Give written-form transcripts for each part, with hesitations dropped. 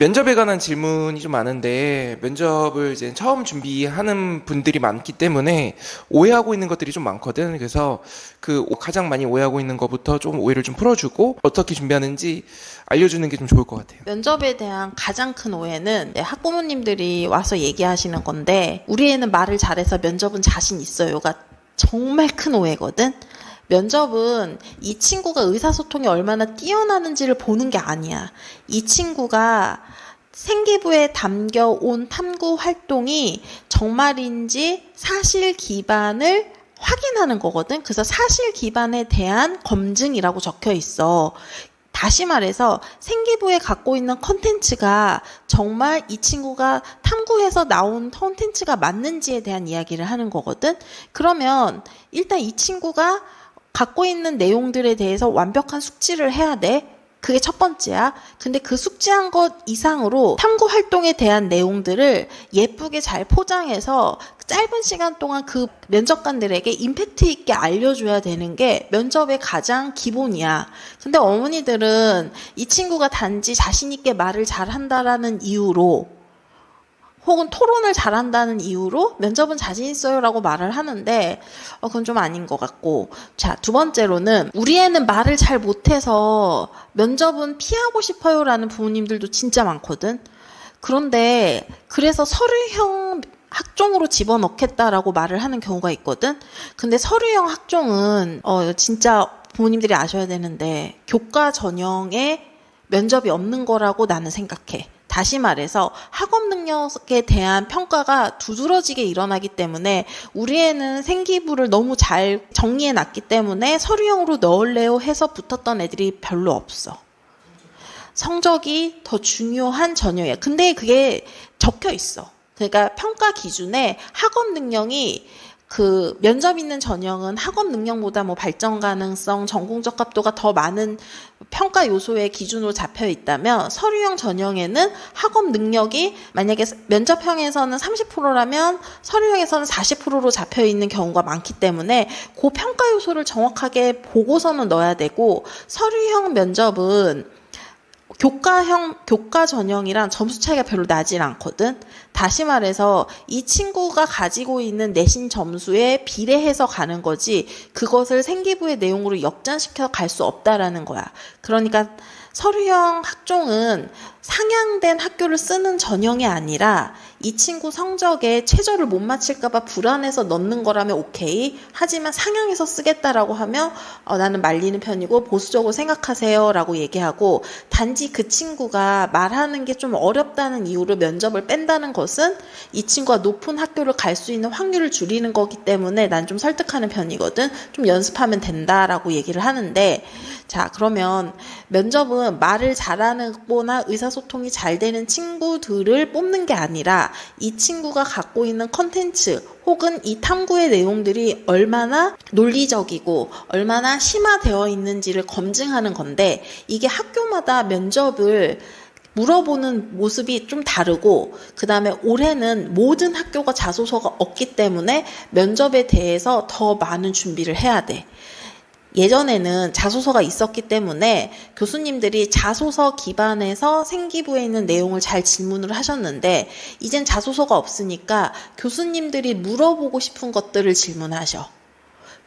면접에 관한 질문이 좀 많은데 면접을 이제 처음 준비하는 분들이 많기 때문에 오해하고 있는 것들이 좀 많거든. 그래서 그 가장 많이 오해하고 있는 것부터 좀 오해를 좀 풀어주고 어떻게 준비하는지 알려주는 게 좀 좋을 것 같아요. 면접에 대한 가장 큰 오해는 학부모님들이 와서 얘기하시는 건데, 우리 애는 말을 잘해서 면접은 자신 있어요가 정말 큰 오해거든. 면접은 이 친구가 의사소통이 얼마나 뛰어나는지를 보는 게 아니야. 이 친구가 생기부에 담겨온 탐구 활동이 정말인지 사실 기반을 확인하는 거거든. 그래서 사실 기반에 대한 검증이라고 적혀 있어. 다시 말해서 생기부에 갖고 있는 컨텐츠가 정말 이 친구가 탐구해서 나온 컨텐츠가 맞는지에 대한 이야기를 하는 거거든. 그러면 일단 이 친구가 갖고 있는 내용들에 대해서 완벽한 숙지를 해야 돼. 그게 첫 번째야. 근데 그 숙지한 것 이상으로 탐구 활동에 대한 내용들을 예쁘게 잘 포장해서 짧은 시간 동안 그 면접관들에게 임팩트 있게 알려줘야 되는 게 면접의 가장 기본이야. 근데 어머니들은 이 친구가 단지 자신 있게 말을 잘한다라는 이유로 혹은 토론을 잘한다는 이유로 면접은 자신 있어요 라고 말을 하는데 그건 좀 아닌 것 같고. 자, 두 번째로는 우리 애는 말을 잘 못해서 면접은 피하고 싶어요 라는 부모님들도 진짜 많거든. 그런데 그래서 서류형 학종으로 집어넣겠다라고 말을 하는 경우가 있거든. 근데 서류형 학종은 진짜 부모님들이 아셔야 되는데 교과 전형에 면접이 없는 거라고 나는 생각해. 다시 말해서 학업 능력에 대한 평가가 두드러지게 일어나기 때문에 우리 애는 생기부를 너무 잘 정리해 놨기 때문에 서류형으로 넣을래요 해서 붙었던 애들이 별로 없어. 성적이 더 중요한 전형이야. 근데 그게 적혀 있어. 그러니까 평가 기준에 학업 능력이 그 면접 있는 전형은 학업 능력보다 뭐 발전 가능성, 전공 적합도가 더 많은 평가 요소의 기준으로 잡혀 있다면 서류형 전형에는 학업 능력이 만약에 면접형에서는 30%라면 서류형에서는 40%로 잡혀 있는 경우가 많기 때문에 그 평가 요소를 정확하게 보고서는 넣어야 되고, 서류형 면접은 교과 전형이랑 점수 차이가 별로 나질 않거든. 다시 말해서 이 친구가 가지고 있는 내신 점수에 비례해서 가는 거지 그것을 생기부의 내용으로 역전시켜 갈 수 없다라는 거야. 그러니까 서류형 학종은 상향된 학교를 쓰는 전형이 아니라 이 친구 성적에 최저를 못 맞힐까봐 불안해서 넣는 거라면 오케이. 하지만 상향해서 쓰겠다라고 하면 나는 말리는 편이고 보수적으로 생각하세요 라고 얘기하고, 단지 그 친구가 말하는 게 좀 어렵다는 이유로 면접을 뺀다는 것은 이 친구가 높은 학교를 갈 수 있는 확률을 줄이는 거기 때문에 난 좀 설득하는 편이거든. 좀 연습하면 된다라고 얘기를 하는데, 자, 그러면 면접은 말을 잘하는 거나 의사소통이 잘 되는 친구들을 뽑는 게 아니라 이 친구가 갖고 있는 컨텐츠 혹은 이 탐구의 내용들이 얼마나 논리적이고 얼마나 심화되어 있는지를 검증하는 건데, 이게 학교마다 면접을 물어보는 모습이 좀 다르고, 그 다음에 올해는 모든 학교가 자소서가 없기 때문에 면접에 대해서 더 많은 준비를 해야 돼. 예전에는 자소서가 있었기 때문에 교수님들이 자소서 기반에서 생기부에 있는 내용을 잘 질문을 하셨는데, 이젠 자소서가 없으니까 교수님들이 물어보고 싶은 것들을 질문하셔.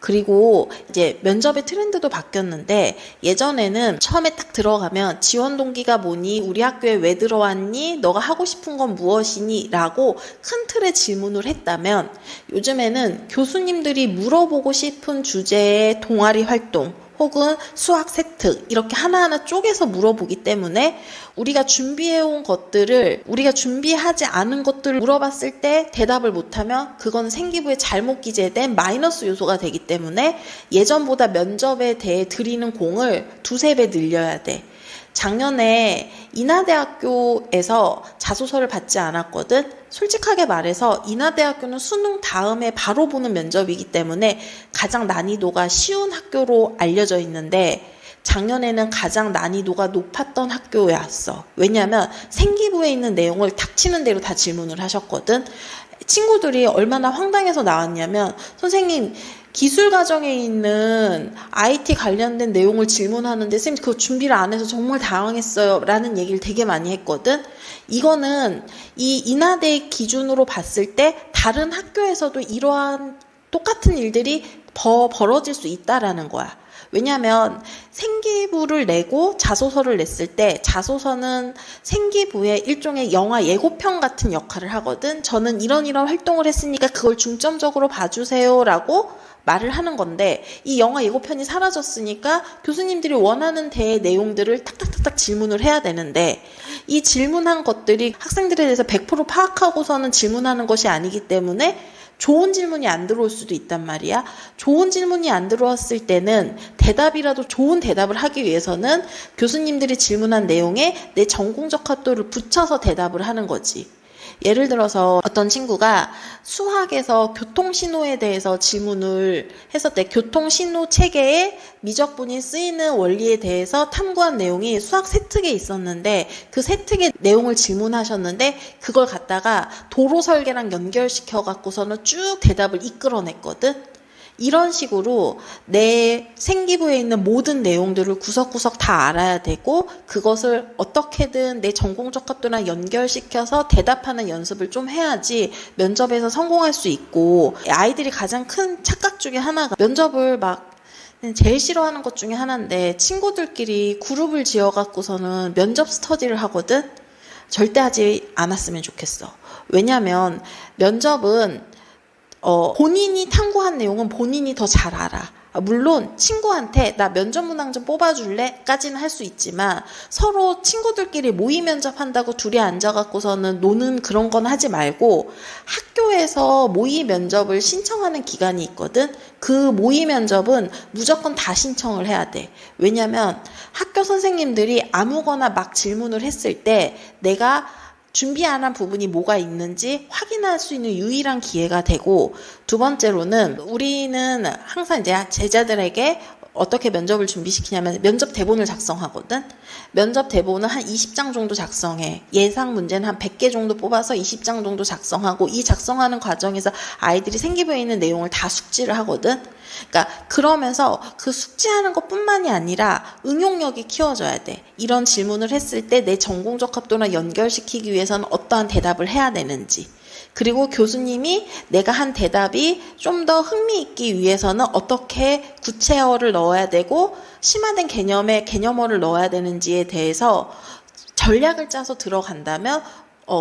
그리고 이제 면접의 트렌드도 바뀌었는데, 예전에는 처음에 딱 들어가면 지원 동기가 뭐니? 우리 학교에 왜 들어왔니? 너가 하고 싶은 건 무엇이니? 라고 큰 틀의 질문을 했다면, 요즘에는 교수님들이 물어보고 싶은 주제의 동아리 활동 혹은 수학 세특 이렇게 하나하나 쪼개서 물어보기 때문에 우리가 준비해온 것들을, 우리가 준비하지 않은 것들을 물어봤을 때 대답을 못하면 그건 생기부에 잘못 기재된 마이너스 요소가 되기 때문에 예전보다 면접에 대해 드리는 공을 두세 배 늘려야 돼. 작년에 인하대학교에서 자소서를 받지 않았거든. 솔직하게 말해서 인하대학교는 수능 다음에 바로 보는 면접이기 때문에 가장 난이도가 쉬운 학교로 알려져 있는데, 작년에는 가장 난이도가 높았던 학교였어. 왜냐하면 생기부에 있는 내용을 닥치는 대로 다 질문을 하셨거든. 친구들이 얼마나 황당해서 나왔냐면 선생님 기술 과정에 있는 IT 관련된 내용을 질문하는데 선생님 그거 준비를 안 해서 정말 당황했어요 라는 얘기를 되게 많이 했거든. 이거는 이 인하대 기준으로 봤을 때 다른 학교에서도 이러한 똑같은 일들이 더 벌어질 수 있다라는 거야. 왜냐하면 생기부를 내고 자소서를 냈을 때 자소서는 생기부의 일종의 영화 예고편 같은 역할을 하거든. 저는 이런 활동을 했으니까 그걸 중점적으로 봐주세요라고 말을 하는 건데 이 영화 예고편이 사라졌으니까 교수님들이 원하는 대의 내용들을 탁탁탁탁 질문을 해야 되는데 이 질문한 것들이 학생들에 대해서 100% 파악하고서는 질문하는 것이 아니기 때문에 좋은 질문이 안 들어올 수도 있단 말이야. 좋은 질문이 안 들어왔을 때는 대답이라도 좋은 대답을 하기 위해서는 교수님들이 질문한 내용에 내 전공적 핫도를 붙여서 대답을 하는 거지. 예를 들어서 어떤 친구가 수학에서 교통신호에 대해서 질문을 했었대. 교통신호 체계에 미적분이 쓰이는 원리에 대해서 탐구한 내용이 수학 세특에 있었는데 그 세특의 내용을 질문하셨는데 그걸 갖다가 도로 설계랑 연결시켜 갖고서는 쭉 대답을 이끌어냈거든. 이런 식으로 내 생기부에 있는 모든 내용들을 구석구석 다 알아야 되고 그것을 어떻게든 내 전공적 값도랑 연결시켜서 대답하는 연습을 좀 해야지 면접에서 성공할 수 있고 아이들이 가장 큰 착각 중에 하나가 면접을 막 제일 싫어하는 것 중에 하나인데 친구들끼리 그룹을 지어갖고서는 면접 스터디를 하거든. 절대 하지 않았으면 좋겠어. 왜냐하면 면접은 본인이 탐구한 내용은 본인이 더 잘 알아. 물론 친구한테 나 면접 문항 좀 뽑아줄래? 까지는 할 수 있지만 서로 친구들끼리 모의 면접한다고 둘이 앉아갖고서는 노는 그런 건 하지 말고 학교에서 모의 면접을 신청하는 기간이 있거든. 그 모의 면접은 무조건 다 신청을 해야 돼. 왜냐면 학교 선생님들이 아무거나 막 질문을 했을 때 내가 준비 안 한 부분이 뭐가 있는지 확인할 수 있는 유일한 기회가 되고 두 번째로는 우리는 항상 이제 제자들에게 어떻게 면접을 준비시키냐면 면접 대본을 작성하거든. 면접 대본은 한 20장 정도 작성해. 예상 문제는 한 100개 정도 뽑아서 20장 정도 작성하고 이 작성하는 과정에서 아이들이 생기부에 있는 내용을 다 숙지를 하거든. 그러니까 그러면서 그 숙지하는 것뿐만이 아니라 응용력이 키워져야 돼. 이런 질문을 했을 때 내 전공적 합도나 연결시키기 위해서는 어떠한 대답을 해야 되는지. 그리고 교수님이 내가 한 대답이 좀 더 흥미있기 위해서는 어떻게 구체어를 넣어야 되고 심화된 개념어를 넣어야 되는지에 대해서 전략을 짜서 들어간다면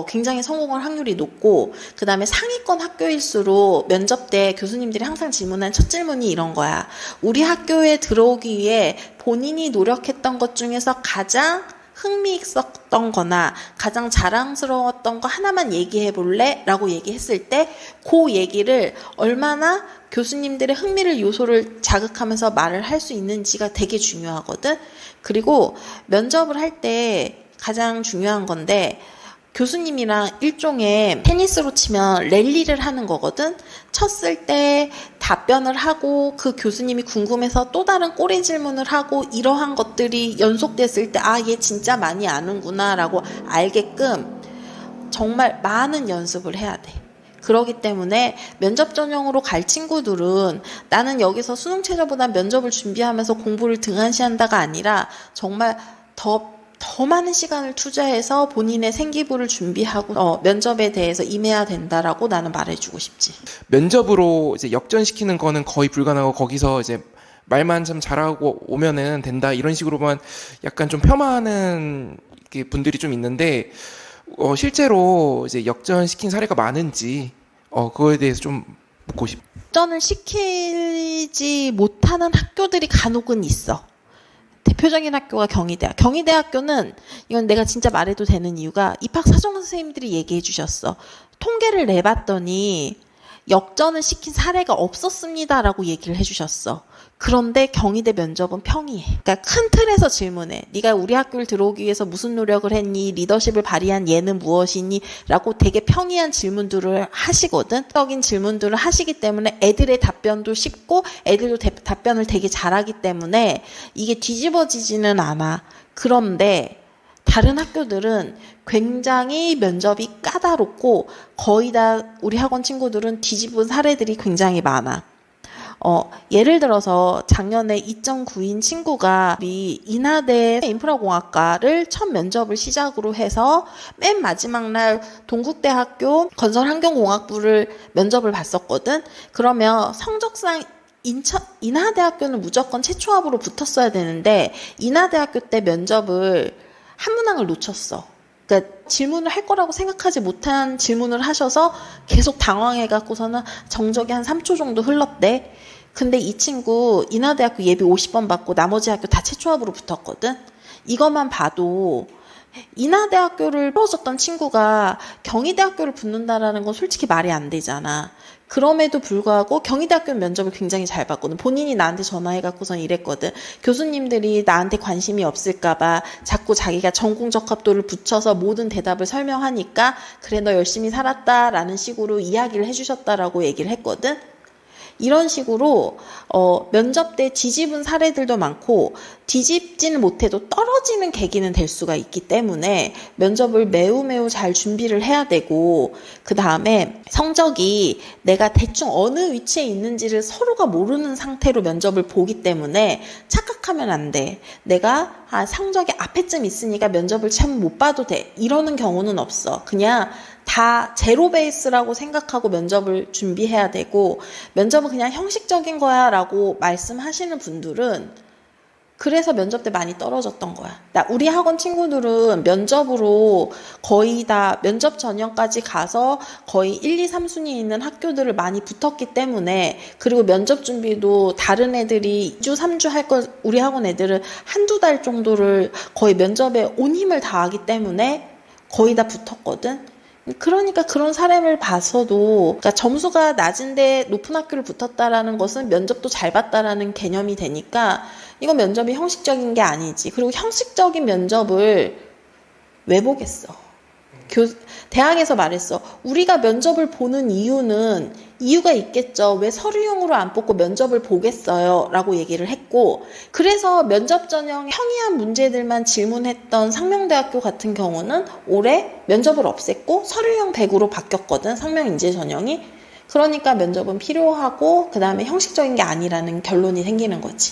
굉장히 성공할 확률이 높고 그 다음에 상위권 학교일수록 면접 때 교수님들이 항상 질문한 첫 질문이 이런 거야. 우리 학교에 들어오기 위해 본인이 노력했던 것 중에서 가장 흥미있었던 거나 가장 자랑스러웠던 거 하나만 얘기해 볼래? 라고 얘기했을 때 그 얘기를 얼마나 교수님들의 흥미를 요소를 자극하면서 말을 할 수 있는지가 되게 중요하거든. 그리고 면접을 할 때 가장 중요한 건데 교수님이랑 일종의 테니스로 치면 랠리를 하는 거거든. 쳤을 때 답변을 하고 그 교수님이 궁금해서 또 다른 꼬리 질문을 하고 이러한 것들이 연속됐을 때 아, 얘 진짜 많이 아는구나 라고 알게끔 정말 많은 연습을 해야 돼. 그러기 때문에 면접 전형으로 갈 친구들은 나는 여기서 수능 최저보다 면접을 준비하면서 공부를 등한시한다가 아니라 정말 더 많은 시간을 투자해서 본인의 생기부를 준비하고 면접에 대해서 임해야 된다라고 나는 말해주고 싶지. 면접으로 이제 역전시키는 거는 거의 불가능하고 거기서 이제 말만 좀 잘하고 오면은 된다 이런 식으로만 약간 좀 폄하하는 분들이 좀 있는데 실제로 이제 역전시킨 사례가 많은지 그거에 대해서 좀 묻고 싶어요. 역전을 시키지 못하는 학교들이 간혹은 있어. 대표적인 학교가 경희대학. 경희대학교는 이건 내가 진짜 말해도 되는 이유가 입학 사정 선생님들이 얘기해 주셨어. 통계를 내봤더니 역전을 시킨 사례가 없었습니다라고 얘기를 해주셨어. 그런데 경희대 면접은 평이해. 그러니까 큰 틀에서 질문해. 네가 우리 학교를 들어오기 위해서 무슨 노력을 했니? 리더십을 발휘한 예는 무엇이니? 라고 되게 평이한 질문들을 하시거든. 적인 질문들을 하시기 때문에 애들의 답변도 쉽고 애들도 답변을 되게 잘하기 때문에 이게 뒤집어지지는 않아. 그런데 다른 학교들은 굉장히 면접이 까다롭고 거의 다 우리 학원 친구들은 뒤집은 사례들이 굉장히 많아. 예를 들어서 작년에 2.9인 친구가 우리 인하대 인프라공학과를 첫 면접을 시작으로 해서 맨 마지막 날 동국대학교 건설환경공학부를 면접을 봤었거든. 그러면 성적상 인하대학교는 무조건 최초합으로 붙었어야 되는데 인하대학교 때 면접을 한 문항을 놓쳤어. 그러니까 질문을 할 거라고 생각하지 못한 질문을 하셔서 계속 당황해갖고서는 정적이 한 3초 정도 흘렀대. 근데 이 친구 인하대학교 예비 50번 받고 나머지 학교 다 최초합으로 붙었거든. 이것만 봐도 인하대학교를 떨어졌던 친구가 경희대학교를 붙는다라는 건 솔직히 말이 안 되잖아. 그럼에도 불구하고 경희대학교 면접을 굉장히 잘 봤거든. 본인이 나한테 전화해갖고선 이랬거든. 교수님들이 나한테 관심이 없을까봐 자꾸 자기가 전공적합도를 붙여서 모든 대답을 설명하니까 그래 너 열심히 살았다라는 식으로 이야기를 해주셨다라고 얘기를 했거든. 이런 식으로 면접 때 뒤집은 사례들도 많고 뒤집지는 못해도 떨어지는 계기는 될 수가 있기 때문에 면접을 매우 잘 준비를 해야 되고 그 다음에 성적이 내가 대충 어느 위치에 있는지를 서로가 모르는 상태로 면접을 보기 때문에 착각하면 안 돼. 내가 성적이 앞에쯤 있으니까 면접을 참 못 봐도 돼. 이러는 경우는 없어. 그냥 다 제로 베이스라고 생각하고 면접을 준비해야 되고 면접은 그냥 형식적인 거야 라고 말씀하시는 분들은 그래서 면접 때 많이 떨어졌던 거야. 우리 학원 친구들은 면접으로 거의 다 면접 전형까지 가서 거의 1, 2, 3순위 있는 학교들을 많이 붙었기 때문에 그리고 면접 준비도 다른 애들이 2주, 3주 할 거 우리 학원 애들은 한두 달 정도를 거의 면접에 온 힘을 다하기 때문에 거의 다 붙었거든. 그러니까 그런 사람을 봐서도 그러니까 점수가 낮은데 높은 학교를 붙었다라는 것은 면접도 잘 봤다라는 개념이 되니까 이건 면접이 형식적인 게 아니지. 그리고 형식적인 면접을 왜 보겠어? 대학에서 말했어. 우리가 면접을 보는 이유가 있겠죠. 왜 서류용으로 안 뽑고 면접을 보겠어요? 라고 얘기를 했고 그래서 면접 전형 평이한 문제들만 질문했던 상명대학교 같은 경우는 올해 면접을 없앴고 서류용 100으로 바뀌었거든. 상명인재 전형이. 그러니까 면접은 필요하고 그 다음에 형식적인 게 아니라는 결론이 생기는 거지.